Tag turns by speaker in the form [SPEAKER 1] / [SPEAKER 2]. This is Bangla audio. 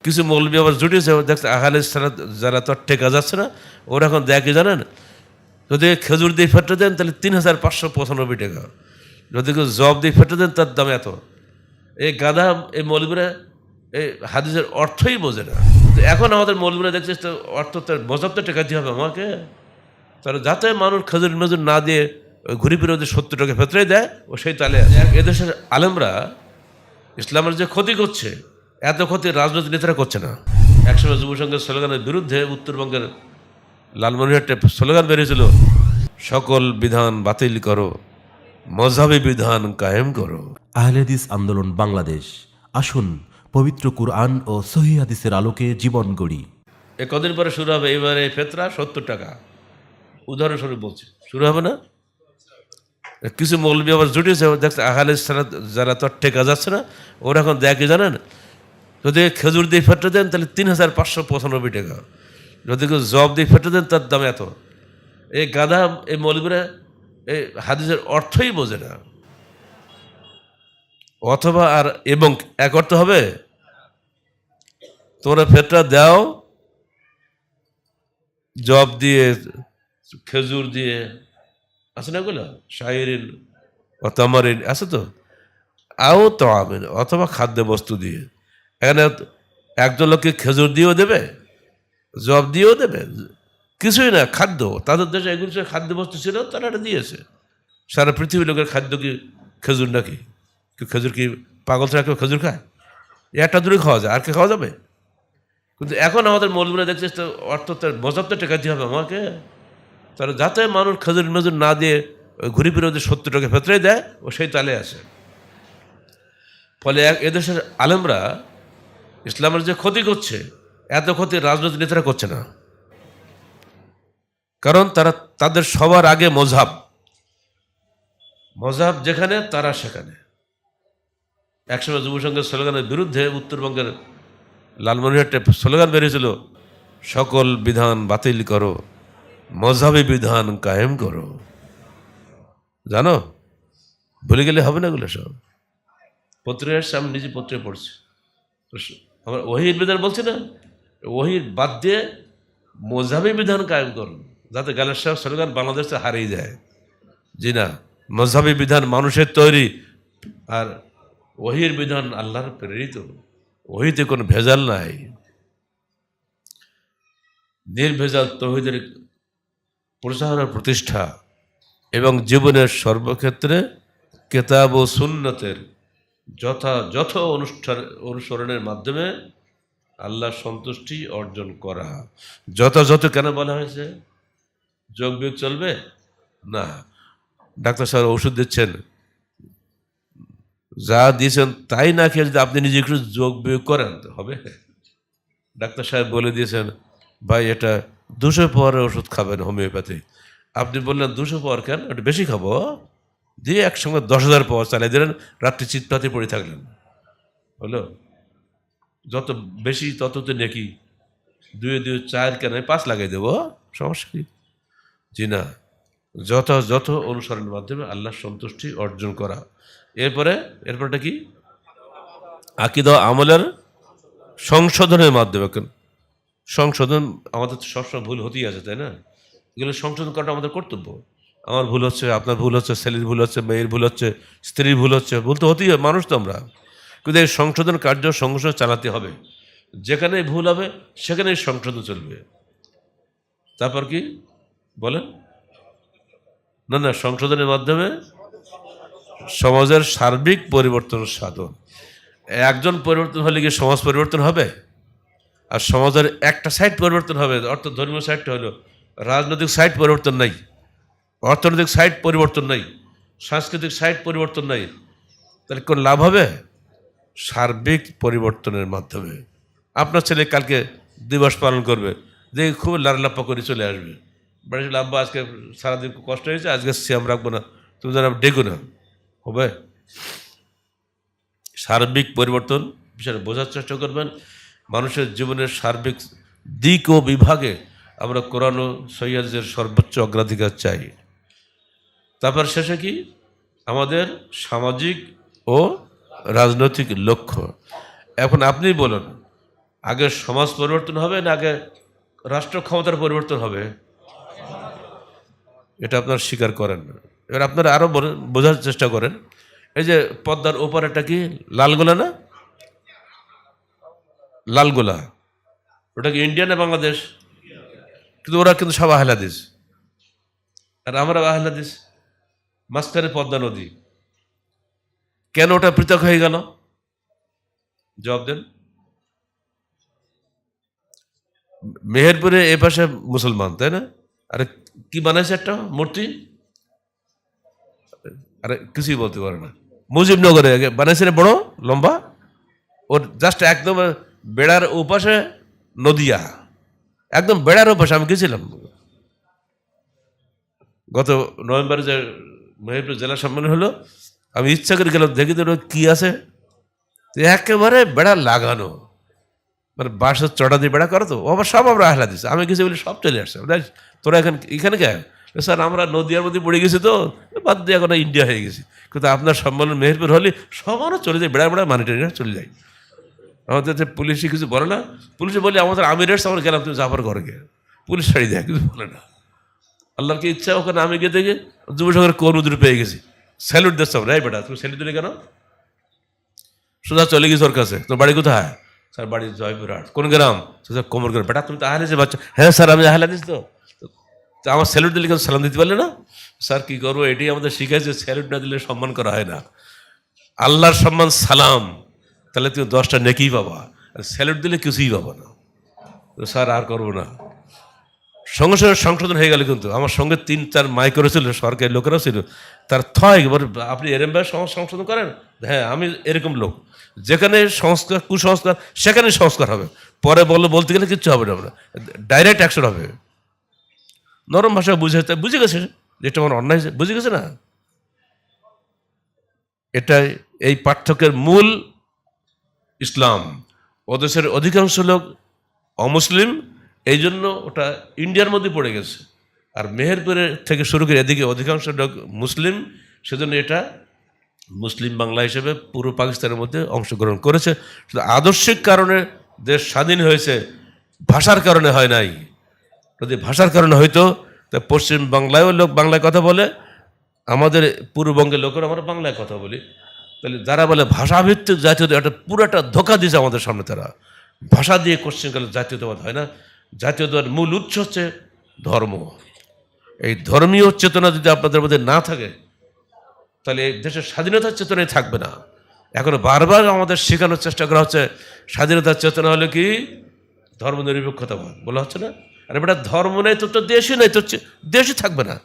[SPEAKER 1] কিছু মৌলবি আবার জুটিয়েছে, দেখছে আহলে সালাত যারা তো টেকা যাচ্ছে না, ওরা এখন দেয় কি জানেন, যদি খেজুর দিয়ে ফেটে দেন তাহলে ৩,৫৯৫ টাকা, যদি কেউ জব দিয়ে ফেটে দেন তার দাম এত। এই গাধা এই মৌলবিরা এই হাদিসের অর্থই বোঝে না। এখন আমাদের মৌলবিরা দেখছে অর্থ তার মজাব তো টেকাতে হবে আমাকে, তারা যাতে মানুষ খেজুর মেজুর না দিয়ে ওই ঘুরি ফিরে ওদের ৭০ টাকা ফেতরাই দেয়, ও সেই তালে আছে। এদেশের আলেমরা ইসলামের যে ক্ষতি করছে, এত ক্ষতি রাজনৈতিক নেতারা করছে না। একসময় যুব সংঘের স্লোগানের বিরুদ্ধে উত্তরবঙ্গের লালমনিরহাটে স্লোগান বেরিয়েছিল, সকল বিধান বাতিল করো, মযহাবী বিধান কায়েম করো।
[SPEAKER 2] আহলে হাদিস আন্দোলন বাংলাদেশ, আসুন পবিত্র কুরআন ও সহিহ হাদিসের আলোকে জীবন গড়ি।
[SPEAKER 1] এ কদিন পরে শুরু হবে, এবারে ফেতরা ৭০ টাকা, উদাহরণস্বরূপ বলছি, শুরু হবে না? কিছু মৌলবি আবার জুটিয়েছে, দেখছে আহলে সালাত যারা তো টেকা যাচ্ছে না, ওরা এখন দেয় কি জানেন, যদি খেজুর দিয়ে ফেটে দেন তাহলে ৩,৫৯৫ টাকা, যদি কেউ জব দিয়ে ফেটে দেন তার দাম এত। এই গাধা এই মৌলবিরা এই হাদিসের অর্থই বোঝে না। অথবা আর এবং এক অর্থ হবে, তোমরা ফেটরা দাও জব দিয়ে, খেজুর দিয়ে, আছে না এগুলো, শাইরিন ও তামারিন আছে তো, আও তো আমিন, অথবা খাদ্য বস্তু দিয়ে। এখানে একজন লোককে খেজুর দিয়েও দেবে, জব দিয়েও দেবে, কিছুই না, খাদ্য। তাদের দেশে এগুলো খাদ্য বস্তু ছিল, তারা এটা দিয়েছে। সারা পৃথিবীর লোকের খাদ্য কি খেজুর নাকি? কেউ খেজুর কি পাগল ছাড়া কেউ খেজুর খায়? একটা দূরে খাওয়া যায়, আর কে খাওয়া যাবে? কিন্তু এখন আমাদের মৌলবিরা দেখছে অর্থ তার মজাব তো টেকাতে হবে আমাকে, তারা যাতে মানুষ খেজুর মেজুর না দিয়ে ওই ঘুরি ফিরে ওদের ৭০ টাকা ফেতরাই দেয়, ও সেই তালে আছে। ফলে এদেশের আলেমরা ইসলামের যে ক্ষতি করছে, এত ক্ষতি রাজনৈতিক নেতারা করছে না। কারণ তারা তাদের সবার আগে মযহাব যেখানে তারা সেখানে। একসময় যুব সংঘের স্লোগানের বিরুদ্ধে উত্তরবঙ্গের লালমনিরহাটে স্লোগান বেরিয়েছিল, সকল বিধান বাতিল করো, মযহাবী বিধান কায়েম করো। জানো, ভুলে গেলে হবে না এগুলো সব। পত্রিকার সামনে নিজে পত্রিকা পড়ছি, আমার ওহির বিধান বলছে না, ওহির বাদ দিয়ে মযহাবী বিধান কায়েম করুন, যাতে গালের সাহেব স্লোগান বাংলাদেশে হারিয়ে যায়। জি না, মযহাবী বিধান মানুষের তৈরি, আর ওহির বিধান আল্লাহর প্রেরিত। ওহিতে কোনো ভেজাল নাই, নির্ভেজাল তৌহিদের প্রচার ও প্রতিষ্ঠা, এবং জীবনের সর্বক্ষেত্রে কিতাব ও সুন্নতের যথাযথ অনুসরণের মাধ্যমে আল্লাহর সন্তুষ্টি অর্জন করা। যথাযথ কেন বলা হয়েছে? যোগ বিয়োগ চলবে না। ডাক্তার সাহেব ওষুধ দিচ্ছেন, যা দিয়েছেন তাই না খেয়ে যদি আপনি নিজে একটু যোগ বিয়োগ করেন হবে? ডাক্তার সাহেব বলে দিয়েছেন, ভাই এটা ২০০ পাওয়ারের ওষুধ খাবেন হোমিওপ্যাথি, আপনি বললেন ২০০ পাওয়ার কেন, একটু বেশি খাবো, দিয়ে একসঙ্গে ১০,০০০ পাওয়ার চালিয়ে দিলেন, রাত্রি চিৎপাতে পড়ে থাকলেন, হলো? যত বেশি তত তো নেকি, ২ ৪ কেন ৫ লাগাই দেবো, সমস্যা কি? জি না, যথাযথ অনুসরণের মাধ্যমে আল্লাহর সন্তুষ্টি অর্জন করা। এরপরটা কি? আকীদা আমলের সংশোধনের মাধ্যমে। সংশোধন আমাদের তো সবসময় ভুল হতেই আছে, তাই না? এগুলো সংশোধন করাটা আমাদের কর্তব্য। আমার ভুল হচ্ছে, আপনার ভুল হচ্ছে, ছেলের ভুল হচ্ছে, মেয়ের ভুল হচ্ছে, স্ত্রীর ভুল হচ্ছে, ভুল তো হতেই হয়, মানুষ তো আমরা। কিন্তু এই সংশোধন কার্য সংশোধন চালাতে হবে, যেখানে ভুল হবে সেখানেই সংশোধন চলবে। তারপর কি বলেন? না, সংশোধনের মাধ্যমে সমাজের সার্বিক পরিবর্তন সাধন। একজন পরিবর্তন হলে কি সমাজ পরিবর্তন হবে? আর সমাজের একটা সাইড পরিবর্তন হবে, অর্থাৎ ধর্মীয় সাইডটা হলো, রাজনৈতিক সাইড পরিবর্তন নাই, অর্থনৈতিক সাইড পরিবর্তন নাই, সাংস্কৃতিক সাইড পরিবর্তন নাই, তাহলে কোন লাভ হবে? সার্বিক পরিবর্তনের মাধ্যমে। আপনার ছেলে কালকে দিবস পালন করবে, দেখে খুব লাড়লাপ্পা করে চলে আসবে, বাড়ি চলে, আব্বা আজকে সারাদিন কষ্ট হয়েছে, আজকে সিয়াম রাখবো না, তুমি যেন ডেকো না, হবে? সার্বিক পরিবর্তন বিষয়ে বোঝার চেষ্টা করবেন। মানুষের জীবনের সার্বিক দিক ও বিভাগে আমরা কোরআন ও সহিহের সর্বোচ্চ অগ্রাধিকার চাই। তারপর শেষে কি? আমাদের সামাজিক ও রাজনৈতিক লক্ষ্য। এখন আপনি বলুন, আগে সমাজ পরিবর্তন হবে না আগে রাষ্ট্র ক্ষমতার পরিবর্তন হবে? এটা আপনারা স্বীকার করেন না। এবার আপনারা আরো বোঝার চেষ্টা করেন। এই যে পদ্মার ওপারেটা কি লালগোলা না? লালগোলা ওটা কি ইন্ডিয়া না বাংলাদেশ? কিন্তু ওরা কিন্তু সব আহলে হাদিস, আর আমরা আহলে হাদিস। মাঝখানে পদ্মা নদী, কেন ওটা পৃথক হয়ে গেল? জবাব দেন। মেহেরপুরে এ পাশে মুসলমান, তাই না? আরে কি বানাইছে একটা মূর্তি, আরে কিছুই বলতে পারে না। মুজিবনগরে বানাইছে রে, বড় লম্বা, ওর জাস্ট একদম বেড়ার ওপাশে নদিয়া, একদম বেড়ার ওপাশে। আমি গেছিলাম গত নভেম্বরে, যে মেহেরপুর জেলা সম্মেলন হলো, আমি ইচ্ছা করে গেলাম, দেখি তো কি আছে। একেবারে বেড়া লাগানো, মানে বাঁশের চড়া দিয়ে বেড়া করো, তো আবার সব আমরা আহলা দিচ্ছে। আমি গেছি বলে সব চলে আসছে। তোরা এখানে কে? স্যার আমরা নদিয়ার মধ্যে পড়ে গেছি, তো বাদ দিয়ে এখন ইন্ডিয়া হয়ে গেছি। কিন্তু আপনার সম্মেলন মেহেরপুর হলে সব আমরা চলে যাই, বেড়া বেড়া মানি টানি চলে যাই। আমাদের পুলিশে কিছু বলে না। পুলিশে বলে আমাদের আমির এসছে, আমরা গেলাম, তুমি যাবার ঘরে গিয়ে পুলিশ ছাড়ি দেয়, কিছু বলে না। আল্লাহর কি ইচ্ছা, ওখানে আমি গিয়ে দেখে যুবসংঘের কর্মীদের পেয়ে গেছি, স্যালুট দিচ্ছে। রে বেটা, তুমি স্যালুট দিলে কেন? সোজা চলে গেছি ওর কাছে। তোর বাড়ি কোথায়? স্যার বাড়ি জয়পুরহাট। কোন গ্রাম? স্যার কোমরগ্রাম। বেটা তুমি তো আহলে যে বাচ্চা। হ্যাঁ স্যার আমি আহলে দিস। তো আমার স্যালুট দিলে কেন সালাম দিতে পারলে না? স্যার কি করবো, এটাই আমাদের শিখাইছে, স্যালুট না দিলে সম্মান করা হয় না। আল্লাহর সম্মান সালাম, তাহলে তুমি 10টা নেকি পাবা, আর স্যালুট দিলে কিছুই পাবা না। তো স্যার আর করবো না। সঙ্গে সঙ্গে সংশোধন হয়ে গেল। কিন্তু আমার সঙ্গে 3-4 মাইক্রো ছিল, সরকারি লোকেরাও ছিল। তার এবার আপনি এরম ভাবে সংশোধন করেন। হ্যাঁ আমি এরকম লোক, যেখানে সংস্কার কুসংস্কার সেখানে সংস্কার হবে। পরে বলতে গেলে কিচ্ছু হবে না, ডাইরেক্ট অ্যাকশন হবে। নরম ভাষা বুঝে গেছে, যেটা আমার অন্যায় বুঝে গেছে না। এটাই এই পার্থক্যের মূল। ইসলাম, ওদেশের অধিকাংশ লোক অমুসলিম, এই জন্য ওটা ইন্ডিয়ার মধ্যে পড়ে গেছে। আর মেহেরপুরের থেকে শুরু করে এদিকে অধিকাংশ লোক মুসলিম, সেজন্য এটা মুসলিম বাংলা হিসেবে পুরো পাকিস্তানের মধ্যে অংশগ্রহণ করেছে। শুধু আদর্শিক কারণে দেশ স্বাধীন হয়েছে, ভাষার কারণে হয় নাই। যদি ভাষার কারণে হইতো, তা পশ্চিম বাংলায়ও লোক বাংলায় কথা বলে, আমাদের পূর্ববঙ্গের লোকেরা আমরা বাংলায় কথা বলি। তাহলে যারা বলে ভাষাভিত্তিক জাতীয়তা, এটা পুরোটা ধোঁকা দিয়েছে আমাদের সামনে। তারা ভাষা দিয়ে কোশ্চেন করলে জাতীয়তাবাদ হয় না। জাতীয়তাবাদ মূল উৎস হচ্ছে ধর্ম। এই ধর্মীয় চেতনা যদি আপনাদের মধ্যে না থাকে, তাহলে এই দেশের স্বাধীনতার চেতনাই থাকবে না। এখন বারবার আমাদের শেখানোর চেষ্টা করা হচ্ছে স্বাধীনতার চেতনা হলো কি ধর্ম নিরপেক্ষতাবাদ বলা হচ্ছে না। আর এটা ধর্ম নেই তো দেশই নেই, তো দেশই থাকবে না।